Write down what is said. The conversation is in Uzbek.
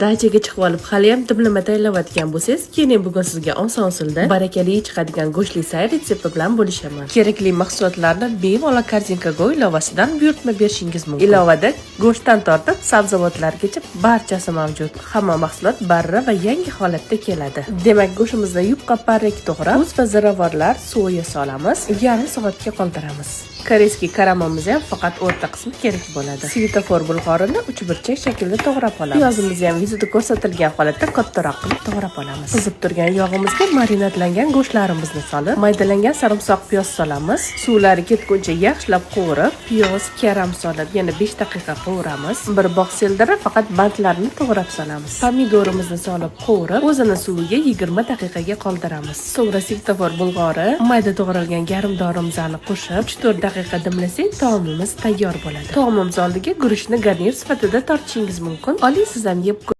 Dachaga chiqib olib, hali ham dimlama tayyorlayotgan bo'lsangiz, keyin bugun sizga oson usulda barakali chiqadigan go'shtli sayr retsepti bilan bo'lishaman. Kerakli mahsulotlarni bemalol korzinkaga ilovasidan buyurtma berishingiz mumkin. Ilovada go'shtdan tortib sabzavotlargacha barchasi mavjud. Hamma mahsulot barra va yangi holatda keladi. Demak, go'shtimizni yupqa parrak to'g'rab, muz va ziravorlar suviga solamiz, yarim soatga qoldiramiz. Koreyskiy karamamiz ham faqat o'rta qismi kerak bo'ladi. Svetofor bulg'orini uchburchak shaklda to'g'rab olamiz. Piyozimizni ham videoda ko'rsatilgan holatda kattaroq qilib to'g'rab olamiz. Qizib turgan yog'imizga marinadlangan go'shtlarimizni solib, maydalangan sarimsoq piyoz solamiz. Suvlari ketguncha yaxshilab qovurib, piyoz, karam solib, yana 5 daqiqa qovuramiz. Bir bog' selderra faqat bandlarini to'g'rab solamiz. Pomidorimizni solib qovurib, o'zini suviga 20 daqiqaga qoldiramiz. So'ngra svetofor bulg'ori, mayda to'g'ralgan garimdorimizni qo'shib, 3-4 daqiqa dimlasak, taomimiz tayyor bo'ladi. Taomimiz oldiga guruchni garnir sifatida tortishingiz mumkin. Oling, siz ham yeb